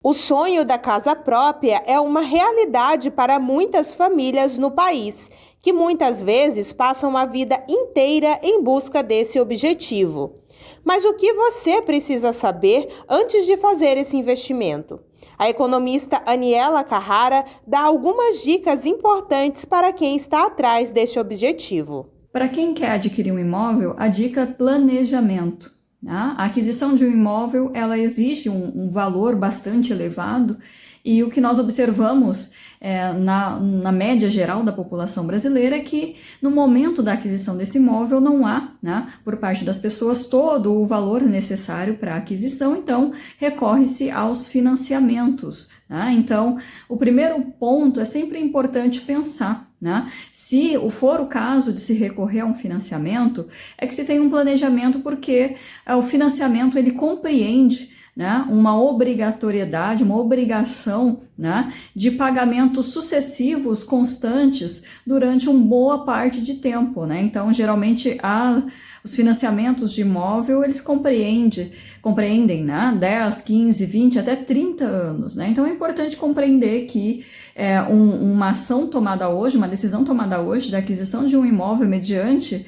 O sonho da casa própria é uma realidade para muitas famílias no país, que muitas vezes passam a vida inteira em busca desse objetivo. Mas o que você precisa saber antes de fazer esse investimento? A economista Aniela Carrara dá algumas dicas importantes para quem está atrás deste objetivo. Para quem quer adquirir um imóvel, a dica é planejamento. A aquisição de um imóvel, ela exige um valor bastante elevado e o que nós observamos na média geral da população brasileira é que no momento da aquisição desse imóvel não há, por parte das pessoas, todo o valor necessário para a aquisição, então recorre-se aos financiamentos. Então, o primeiro ponto é sempre importante pensar, se for o caso de se recorrer a um financiamento, é que se tem um planejamento porque o financiamento ele compreende uma obrigatoriedade, uma obrigação de pagamentos sucessivos, constantes, durante uma boa parte de tempo. Então, geralmente, os financiamentos de imóvel, eles compreendem 10, 15, 20, até 30 anos. Então, é importante compreender que uma ação tomada hoje, uma decisão tomada hoje da aquisição de um imóvel mediante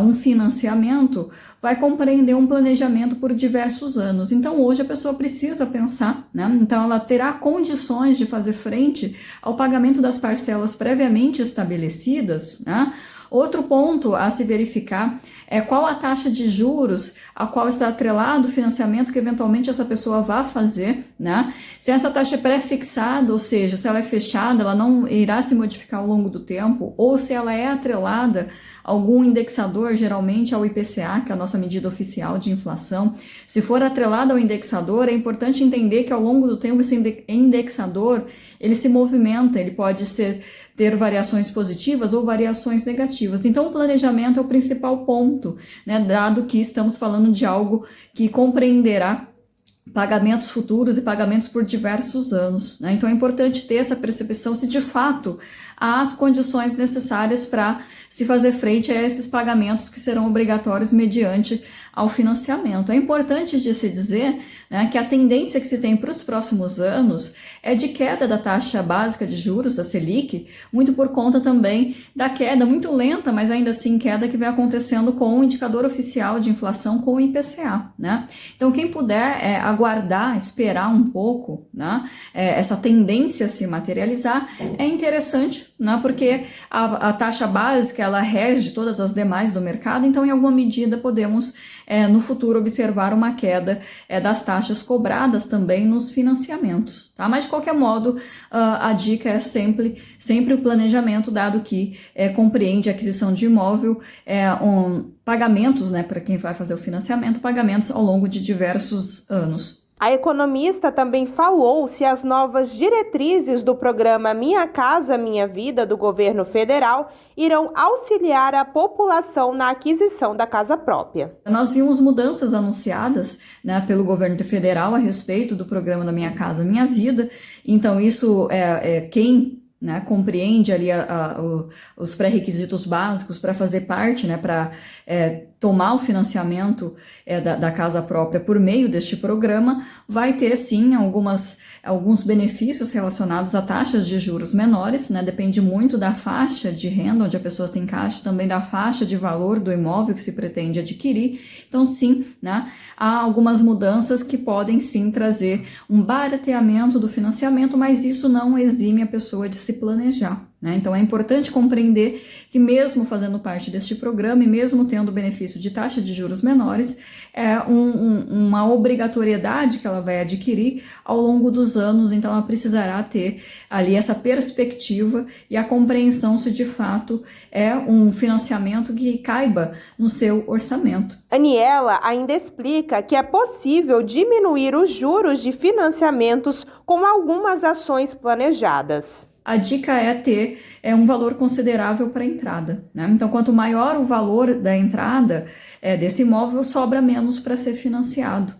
um financiamento, vai compreender um planejamento por diversos anos. Então, hoje a pessoa precisa pensar, então ela terá condições de fazer frente ao pagamento das parcelas previamente estabelecidas. Outro ponto a se verificar é qual a taxa de juros a qual está atrelado o financiamento que eventualmente essa pessoa vai fazer, Se essa taxa é pré-fixada, ou seja, se ela é fechada, ela não irá se modificar ao longo do tempo, ou se ela é atrelada a algum indexador, geralmente ao IPCA, que é a nossa medida oficial de inflação. Se for atrelada ao indexador, é importante entender que ao longo do tempo esse indexador, ele se movimenta, ele pode ter variações positivas ou variações negativas. Então, o planejamento é o principal ponto, dado que estamos falando de algo que compreenderá pagamentos futuros e pagamentos por diversos anos. Então, é importante ter essa percepção se de fato há as condições necessárias para se fazer frente a esses pagamentos que serão obrigatórios mediante ao financiamento. É importante de se dizer que a tendência que se tem para os próximos anos é de queda da taxa básica de juros, a Selic, muito por conta também da queda muito lenta, mas ainda assim queda que vem acontecendo com o indicador oficial de inflação, com o IPCA. Então, quem puder aguardar, esperar um pouco, essa tendência se materializar, é interessante, porque a taxa básica ela rege todas as demais do mercado, então em alguma medida podemos no futuro observar uma queda das taxas cobradas também nos financiamentos, Mas de qualquer modo a dica é sempre o planejamento, dado que compreende a aquisição de imóvel, pagamentos, para quem vai fazer o financiamento, pagamentos ao longo de diversos anos. A economista também falou se as novas diretrizes do programa Minha Casa Minha Vida do governo federal irão auxiliar a população na aquisição da casa própria. Nós vimos mudanças anunciadas pelo governo federal a respeito do programa da Minha Casa Minha Vida, então isso quem compreende ali os pré-requisitos básicos para fazer parte, para tomar o financiamento da casa própria por meio deste programa, vai ter sim alguns benefícios relacionados a taxas de juros menores, depende muito da faixa de renda onde a pessoa se encaixa, também da faixa de valor do imóvel que se pretende adquirir. Então sim, há algumas mudanças que podem sim trazer um barateamento do financiamento, mas isso não exime a pessoa de se planejar. Então é importante compreender que mesmo fazendo parte deste programa e mesmo tendo o benefício de taxa de juros menores, é uma obrigatoriedade que ela vai adquirir ao longo dos anos, então ela precisará ter ali essa perspectiva e a compreensão se de fato é um financiamento que caiba no seu orçamento. Aniela ainda explica que é possível diminuir os juros de financiamentos com algumas ações planejadas. A dica é ter um valor considerável para a entrada. Então, quanto maior o valor da entrada desse imóvel, sobra menos para ser financiado.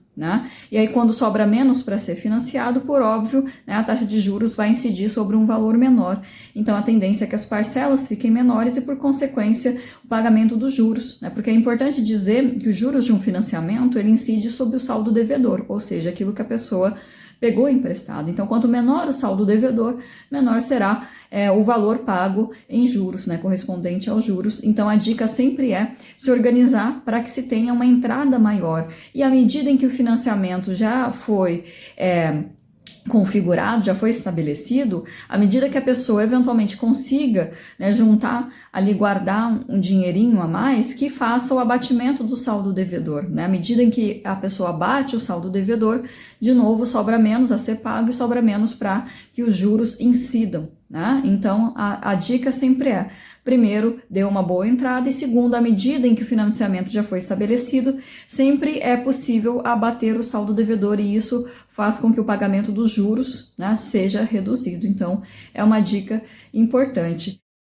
E aí, quando sobra menos para ser financiado, por óbvio, a taxa de juros vai incidir sobre um valor menor. Então, a tendência é que as parcelas fiquem menores e, por consequência, o pagamento dos juros. Porque é importante dizer que os juros de um financiamento, ele incide sobre o saldo devedor, ou seja, aquilo que a pessoa pegou emprestado. Então, quanto menor o saldo devedor, menor será o valor pago em juros, né, correspondente aos juros. Então, a dica sempre é se organizar para que se tenha uma entrada maior. E à medida em que o financiamento já foi configurado, já foi estabelecido, à medida que a pessoa eventualmente consiga, né, juntar ali, guardar um dinheirinho a mais, que faça o abatimento do saldo devedor, né? À medida em que a pessoa abate o saldo devedor, de novo sobra menos a ser pago e sobra menos para que os juros incidam, né? Então, a dica sempre é, primeiro, dê uma boa entrada, e segundo, à medida em que o financiamento já foi estabelecido, sempre é possível abater o saldo devedor, e isso faz com que o pagamento dos juros, né, seja reduzido. Então, é uma dica importante.